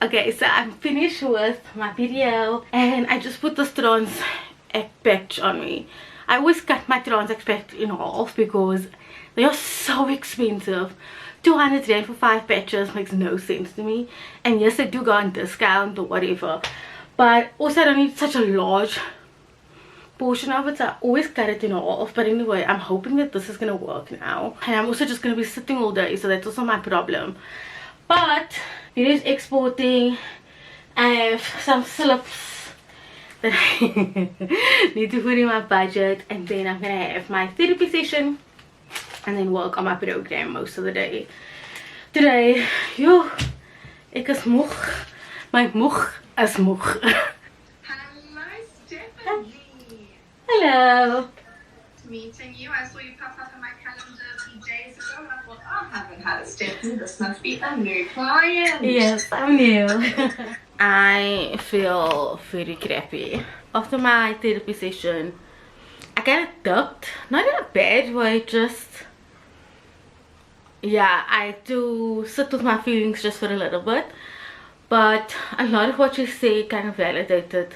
Okay, so I'm finished with my video and I just put the strands patch on me. I always cut my trans patch in half because they are so expensive. 200 rand for 5 patches makes no sense to me. And yes, they do go on discount or whatever, but also I don't need such a large portion of it, so I always cut it in half. But anyway, I'm hoping that this is gonna work now, and I'm also just gonna be sitting all day, so that's also my problem. But video is exporting. I have some slips that I need to put in my budget, and then I'm gonna have my therapy session and then work on my program most of the day. Today, yo, ek is moeg. My moeg is moeg. Hello, Stephanie. Hello. Meeting you. I saw you pop up on my calendar a few days ago, and I thought, oh, I haven't had a Stephanie. This must be a new client. Yes, I'm new. I feel very crappy. After my therapy session, I kind of ducked. Not in a bad way, just... yeah, I had to sit with my feelings just for a little bit. But a lot of what she said kind of validated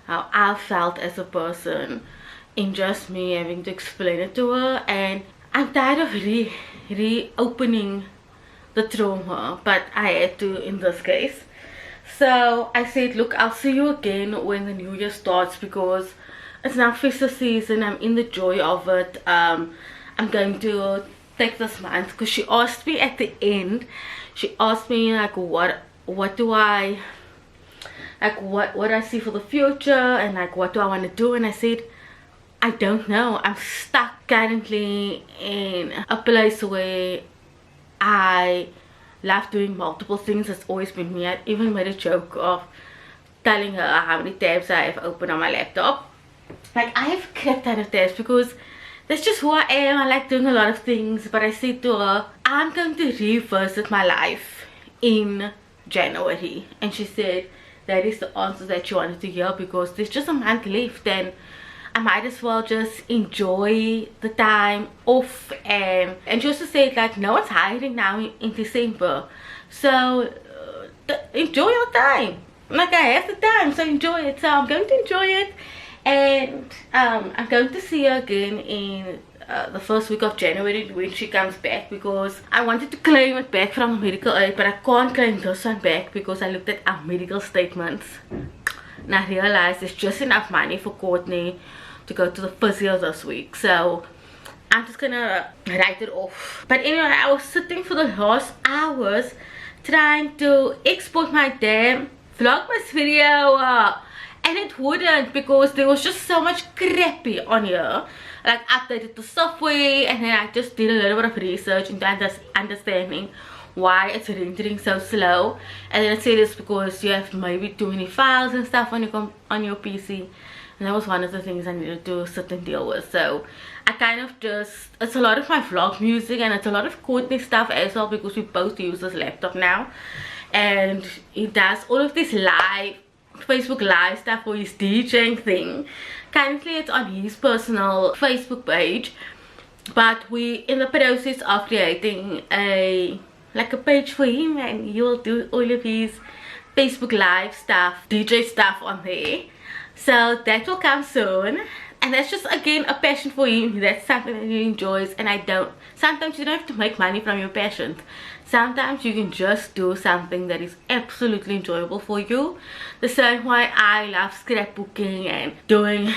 how I felt as a person, in just me having to explain it to her. And I'm tired of reopening the trauma, but I had to in this case. So I said, look, I'll see you again when the new year starts, because it's now festive season. I'm in the joy of it. I'm going to take this month, because she asked me at the end, she asked me like what do I like, what I see for the future, and like what do I want to do. And I said, I don't know. I'm stuck currently in a place where I love doing multiple things. It's always been me. I even made a joke of telling her how many tabs I have open on my laptop. Like, I have crap ton of tabs because that's just who I am. I like doing a lot of things. But I said to her, I'm going to revisit my life in January. And she said that is the answer that she wanted to hear, because there's just a month left and I might as well just enjoy the time off. And she also said, like, no one's hiring now in December, so enjoy your time. Like, I have the time, so enjoy it. So I'm going to enjoy it, and I'm going to see her again in the first week of January when she comes back, because I wanted to claim it back from the medical aid, but I can't claim this one back because I looked at our medical statements and I realized there's just enough money for Courtney to go to the physio this week, so I'm just gonna write it off. But anyway, I was sitting for the last hours trying to export my damn Vlogmas video, and it wouldn't, because there was just so much crappy on here. Like, updated the software, and then I just did a little bit of research into understanding why it's rendering so slow, and then it said it's because you have maybe too many files and stuff on your PC, and that was one of the things I needed to sit and deal with. So I kind of just, it's a lot of my vlog music, and it's a lot of Courtney stuff as well, because we both use this laptop now, and he does all of this live Facebook live stuff for his DJing thing. Currently it's on his personal Facebook page, but we in the process of creating a page for him, and he will do all of his Facebook live stuff, DJ stuff on there. So that will come soon, and that's just again a passion for him. That's something that he enjoys, and I don't. Sometimes you don't have to make money from your passion. Sometimes you can just do something that is absolutely enjoyable for you. The same way I love scrapbooking and doing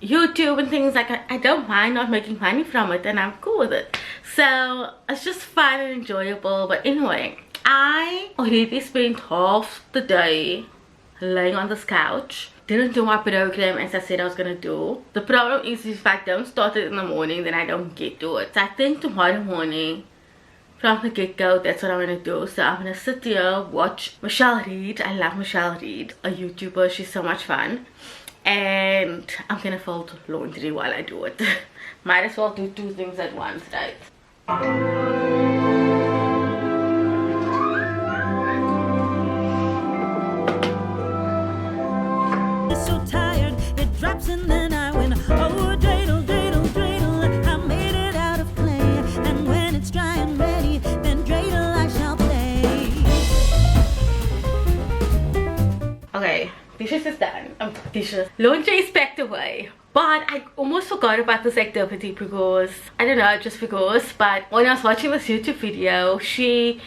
YouTube and things like that. I don't mind not making money from it, and I'm cool with it. So it's just fun and enjoyable. But anyway, I already spent half the day laying on this couch. Didn't do my program as I said I was gonna do. The problem is, if I don't start it in the morning, then I don't get to it. So I think tomorrow morning from the get-go. That's what I'm gonna do. So I'm gonna sit here, watch Michelle Reed. I love Michelle Reed, a YouTuber. She's so much fun. And I'm gonna fold laundry while I do it. Might as well do two things at once, right? So tired, it drops and then I went, oh, dreidel, dreidel, dreidel. I made it out of clay, and when it's dry and ready, then dreidel I shall play. Okay, dishes is done. Dishes. Laundry is packed away. But I almost forgot about this activity because, I don't know, just because. But when I was watching this YouTube video, she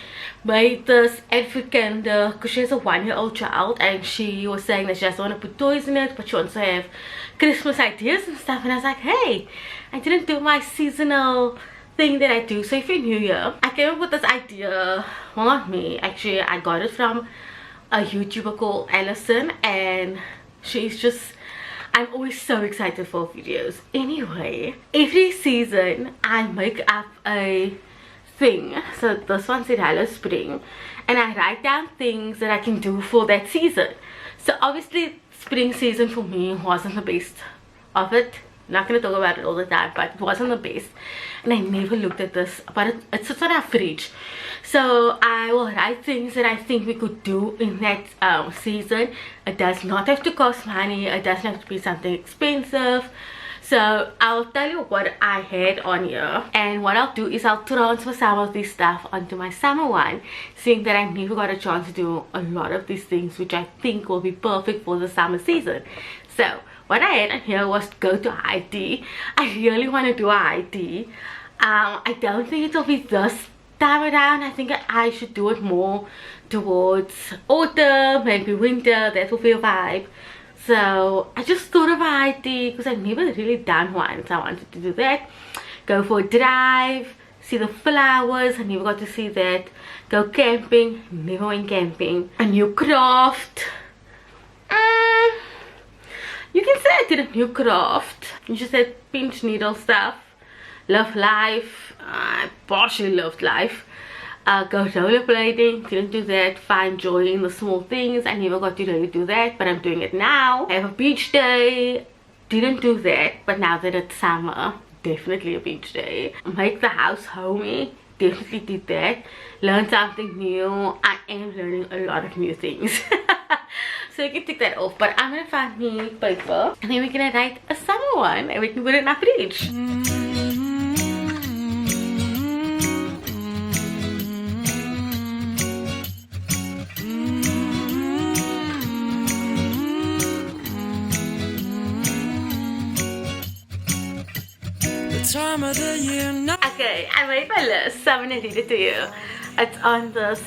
made this outfit calendar because she has a 1-year-old child, and she was saying that she doesn't want to put toys in it, but she wants to have Christmas ideas and stuff. And I was like, hey, I didn't do my seasonal thing that I do. So if you're new here, I came up with this idea. Well, not me, actually. I got it from a YouTuber called Allison, and she's just, I'm always so excited for videos. Anyway, every season I make up a thing. So this one said hello spring, and I write down things that I can do for that season. So obviously spring season for me wasn't the best of it. Not gonna talk about it all the time, but it wasn't the best, and I never looked at this, but it sits on our fridge. So I will write things that I think we could do in that season. It does not have to cost money, it doesn't have to be something expensive. So I'll tell you what I had on here, and what I'll do is I'll transfer some of this stuff onto my summer one, seeing that I never got a chance to do a lot of these things, which I think will be perfect for the summer season. So what I had on here was go to high tea. I really want to do a high tea. I don't think it'll be this time around. I think I should do it more towards autumn, maybe winter. That will be a vibe. So I just thought of a high tea because I've never really done one, so I wanted to do that. Go for a drive, see the flowers. I never got to see that. Go camping, never went camping. A new craft. You can say I did a new craft. You just said pinch needle stuff. Love life. I partially loved life. Go rollerblading, didn't do that. Find joy in the small things. I never got to really do that, but I'm doing it now. Have a beach day, didn't do that, but now that it's summer, definitely a beach day. Make the house homey, definitely did that. Learn something new. I am learning a lot of new things. So you can tick that off, but I'm gonna find me paper, and then we're gonna write a summer one, and we can put it in our fridge. Time of the year, no. Okay, I made my list, so I'm gonna read it to you. It's on this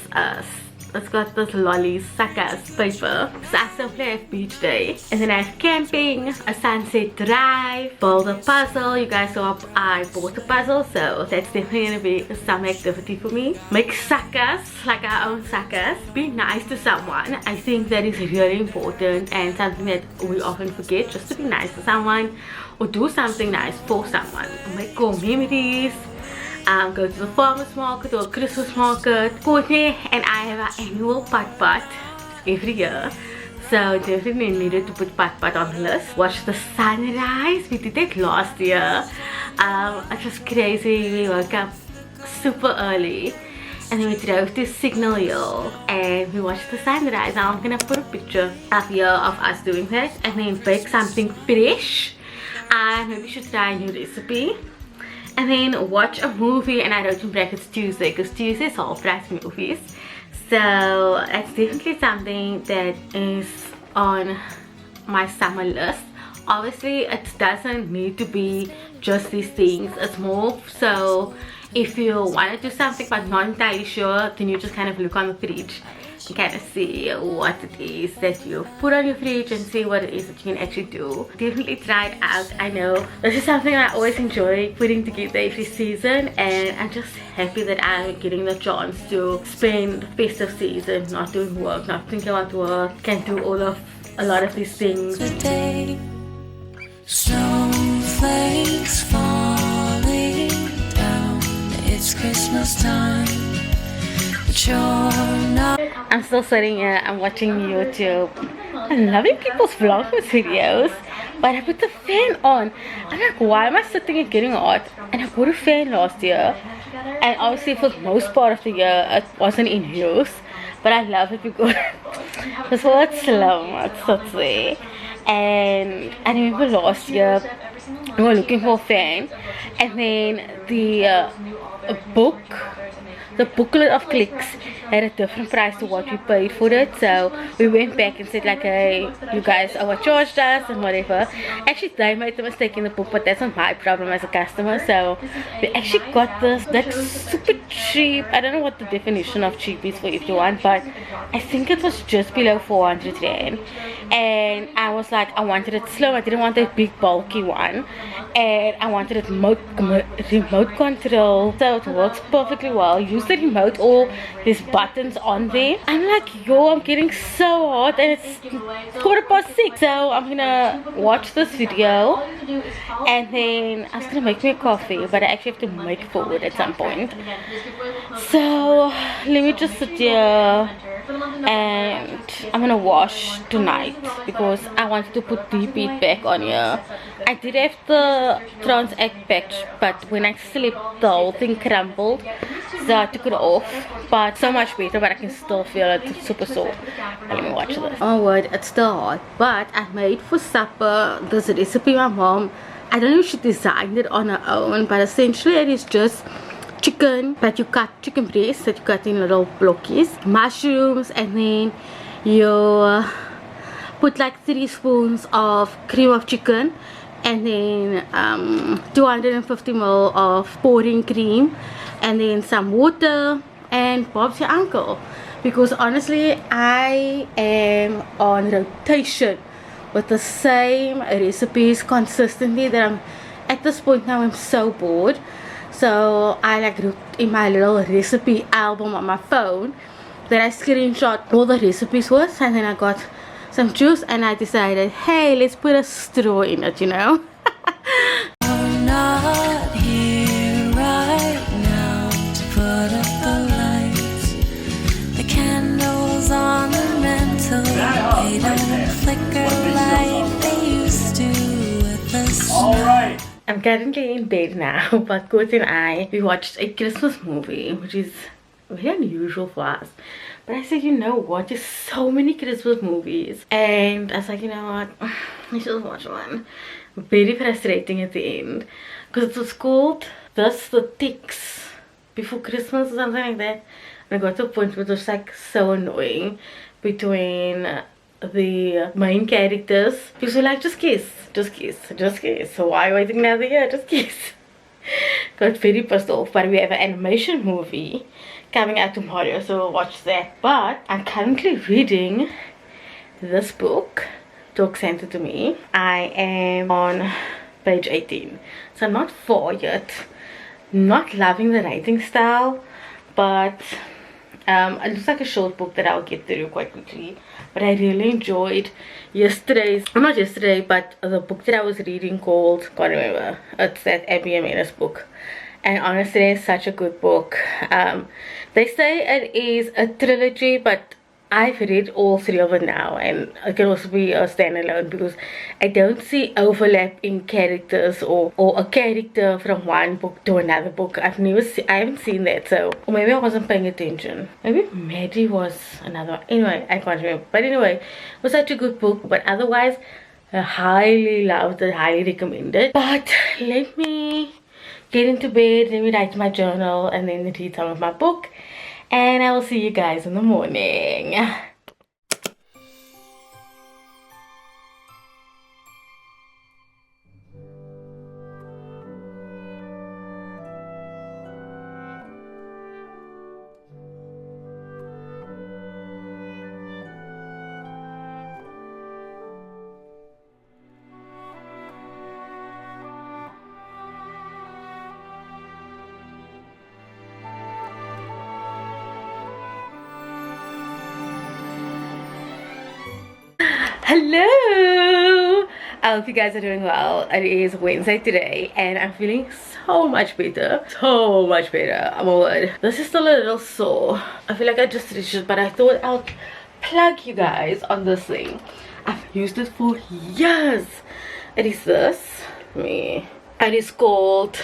it's got this lolly suckers paper. So I simply have beach day, and then I have camping, a sunset drive, build a puzzle. You guys saw I bought a puzzle, so that's definitely gonna be some activity for me. Make suckers, like our own suckers. Be nice to someone. I think that is really important, and something that we often forget, just to be nice to someone or do something nice for someone. Make cool memories. Go to the farmer's market or Christmas market. Courtney and I have our annual putt-putt every year, so definitely needed to put putt-putt on the list. Watch the sunrise. We did that last year. It was crazy. We woke up super early, and then we drove to Signal Hill and we watched the sunrise. Now I'm gonna put a picture up here of us doing that, and then bake something fresh. Maybe we should try a new recipe, and then watch a movie. And I wrote in brackets Tuesday because Tuesday is half price movies, so it's definitely something that is on my summer list. Obviously it doesn't need to be just these things, it's more so if you want to do something but not entirely sure, then you just kind of look on the fridge and kind of see what it is that you put on your fridge and see what it is that you can actually do. Definitely try it out. I know this is something I always enjoy putting together every season, and I'm just happy that I'm getting the chance to spend the festive season not doing work, not thinking about work, can do a lot of these things. Today, snowflakes falling down It's Christmas time, but you're not. I'm still sitting here, I'm watching YouTube. I'm loving people's vlogmas videos, but I put the fan on. I'm like, why am I sitting and getting hot? And I bought a fan last year, and obviously for the most part of the year it wasn't in use, but I love it because this was slow, it's so sweet. And I remember last year we were looking for a fan, and then the booklet of clicks had a different price to what we paid for it, so we went back and said like, hey, you guys overcharged us and whatever. Actually they made the mistake in the book, but that's not my problem as a customer. So we actually got this like super cheap, I don't know what the definition of cheap is for everyone, but I think it was just below 400 rand. And I was like, I wanted it slow, I didn't want a big bulky one, and I wanted it remote control, so it works perfectly well. Use the remote, or there's buttons on there. I'm like, yo, I'm getting so hot, and it's 6:15, so I'm gonna watch this video and then I was gonna make me a coffee, but I actually have to make food at some point. So let me just sit here, and I'm gonna wash tonight because I wanted to put deep heat back on here. I did have the Transact patch, but when I slept the whole thing crumbled, so I took it off. But so much better, but I can still feel it. It's super sore. Let me watch this. Oh word, it's still hot. But I made for supper this recipe my mom, I don't know if she designed it on her own, but essentially it is just chicken that you cut, chicken breast that you cut in little blockies, mushrooms, and then you put like 3 spoons of cream of chicken, and then 250 ml of pouring cream, and then some water, and Bob's your uncle. Because honestly I am on rotation with the same recipes consistently that I'm at this point now. I'm so bored. So I like wrote in my little recipe album on my phone that I screenshot all the recipes with, and then I got some juice and I decided, hey, let's put a straw in it, you know. I'm not here right now to put up the lights. The candles on the mantle, they don't flicker like they used to with the snow. I'm currently in bed now, but Coach and I, we watched a Christmas movie, which is very unusual for us. But I said, you know what, there's so many Christmas movies, and I was like, you know what, I should watch one. Very frustrating at the end, because it was called The Ticks Before Christmas or something like that. And I got to a point where it was like so annoying between the main characters, because we're like, just kiss, so why waiting another year, just kiss. Got very pissed off. But we have an animation movie coming out tomorrow, so we'll watch that. But I'm currently reading this book, Talk Santa to Me. I am on page 18, so I'm not far yet. Not loving the writing style, but it looks like a short book that I'll get through quite quickly. But I really enjoyed not yesterday, but the book that I was reading called, can't remember, it's that Abby Jimenez book. And honestly, it's such a good book. They say it is a trilogy, but I've read all 3 of them now, and it can also be a standalone because I don't see overlap in characters or a character from one book to another book. I haven't seen that, so, or maybe I wasn't paying attention. Maybe Maddie was another one. Anyway, I can't remember. But anyway, it was such a good book. But otherwise, I highly loved it, highly recommend it. But let me get into bed, let me write my journal, and then read some of my book. And I will see you guys in the morning. Hello, I hope you guys are doing well. It is Wednesday today and I'm feeling so much better. So much better. I'm all good. This is still a little sore. I feel like I just reached it, but I thought I'll plug you guys on this thing. I've used it for years. It is this. It is called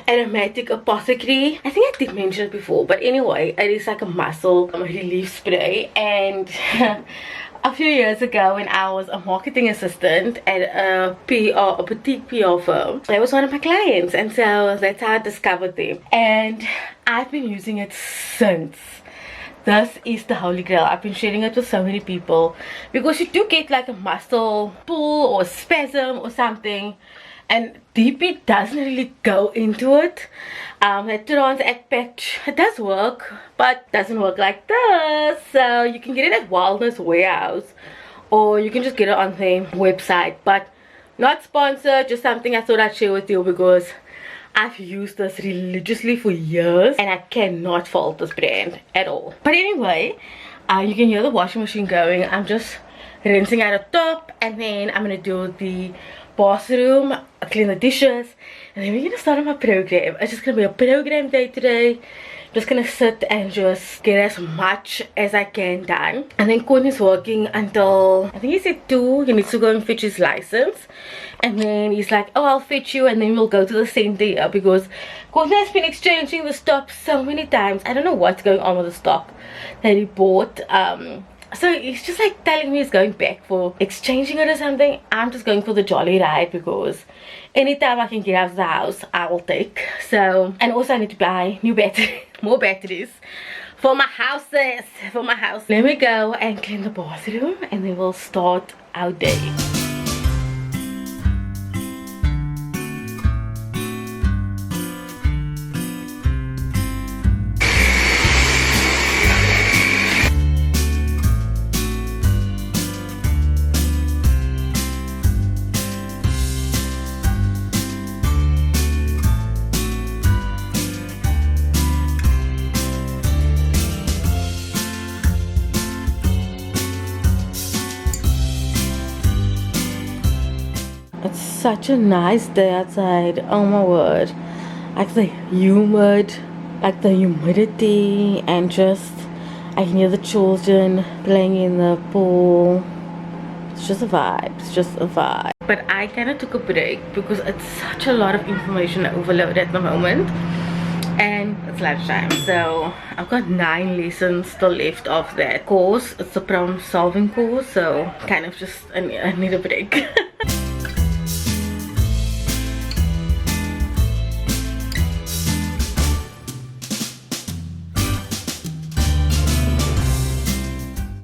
Aromatic Apothecary. I think I did mention it before, but anyway, it is like a muscle relief spray. And a few years ago when I was a marketing assistant at a boutique PR firm, that was one of my clients, and so that's how I discovered them. And I've been using it since. This is the holy grail. I've been sharing it with so many people because you do get like a muscle pull or spasm or something, and DP doesn't really go into it. That Transact patch, it does work, but doesn't work like this. So you can get it at Wellness Warehouse, or you can just get it on their website. But not sponsored, just something I thought I'd share with you because I've used this religiously for years and I cannot fault this brand at all. But anyway, you can hear the washing machine going. I'm just rinsing out the top, and then I'm gonna do the bathroom, clean the dishes, and then we're gonna start on my program. It's just gonna be a program day today. Just gonna sit and just get as much as I can done. And then Courtney's working until I think he said 2. He needs to go and fetch his license, and then he's like, oh, I'll fetch you, and then we'll go to the center here because Courtney has been exchanging the stock so many times. I don't know what's going on with the stock that he bought. So he's just like telling me he's going back for exchanging it or something. I'm just going for the jolly ride because anytime I can get out of the house, I will take. So, and also I need to buy new batteries, more batteries for my houses, for my house. Let me go and clean the bathroom, and then we'll start our day. It's such a nice day outside. Oh my word. Like the humidity, and just I can hear the children playing in the pool. It's just a vibe. It's just a vibe. But I kind of took a break because it's such a lot of information overload at the moment, and it's lunchtime, so I've got 9 lessons still left of that course. It's a problem solving course, so kind of just I need a break.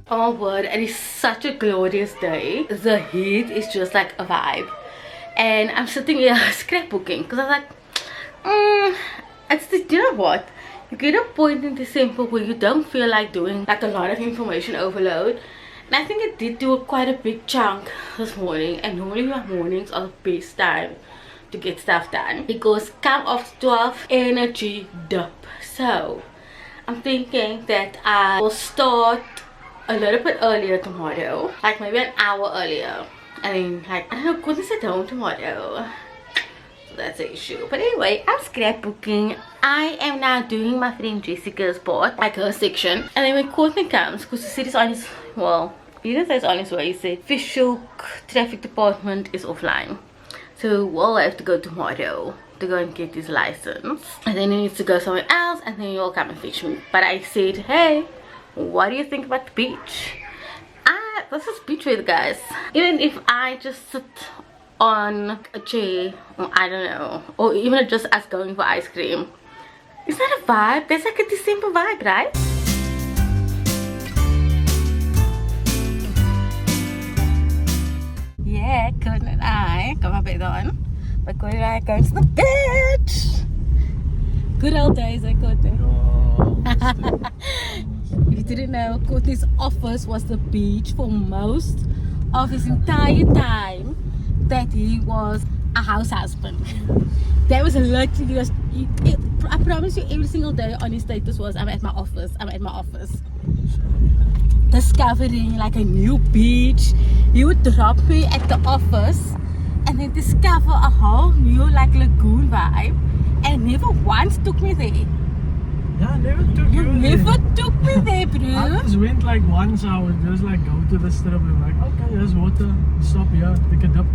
Oh my word, it is such a glorious day. The heat is just like a vibe, and I'm sitting here scrapbooking because I was like, it's the, you know what, you get a point in December where you don't feel like doing like a lot of information overload, and I think I did do quite a big chunk this morning. And normally my mornings are the best time to get stuff done because come after 12, energy dip. So I'm thinking that I will start a little bit earlier tomorrow, like maybe an hour earlier, and then like, I don't know, couldn't sit home tomorrow, so that's the issue. But anyway, I'm scrapbooking. I am now doing my friend Jessica's part, like her section, and then when Courtney comes, because he said he's on his, well, he didn't say it's on his way, he said official traffic department is offline, so we'll have to go tomorrow to go and get his license, and then he needs to go somewhere else, and then he'll come and fetch me. But I said, hey, what do you think about the beach? This is beach weather, guys. Even if I just sit on a chair, or I don't know, or even just us going for ice cream, is that a vibe? That's like a December vibe, right? Yeah, Courtney and I got my bed on, but Courtney and I are going to the beach. Good old days, eh, Courtney? If you didn't know, Courtney's office was the beach for most of his entire time that he was a house husband. That was literally, I promise you, every single day on his status was, I'm at my office, I'm at my office. Discovering like a new beach. He would drop me at the office and then discover a whole new like lagoon vibe, and never once took me there. Yeah, I never took You you never there. took me there, bro. I just went like once. I would just like go to the strip and like, okay, there's water. Stop here, take a dip.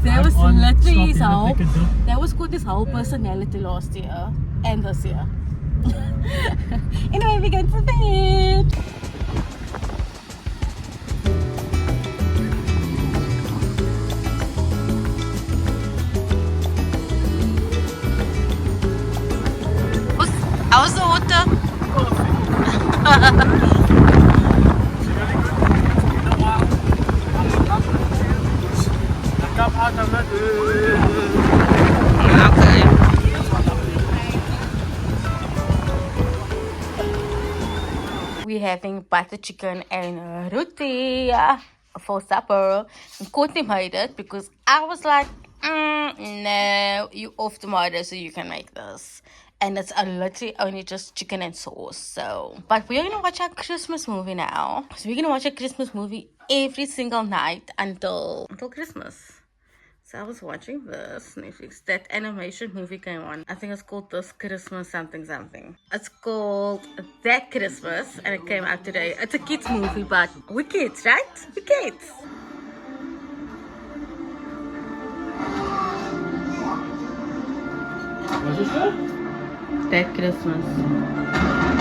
That was On, literally stop his here, whole. take a dip. That was called his whole personality last year and this year. Anyway, we're going to bed. How's the water? Come out of it. Okay. We're having butter chicken and roti for supper. And Courtney made it because I was like, no, you off tomorrow so you can make this. And it's literally only just chicken and sauce. So, but we're gonna watch our Christmas movie now. So we're gonna watch a Christmas movie every single night until Christmas. So I was watching this Netflix. That animation movie came on. I think it's called This Christmas something something. It's called That Christmas, and it came out today. It's a kids movie, but we're kids, right? We're kids. What is that? That Christmas.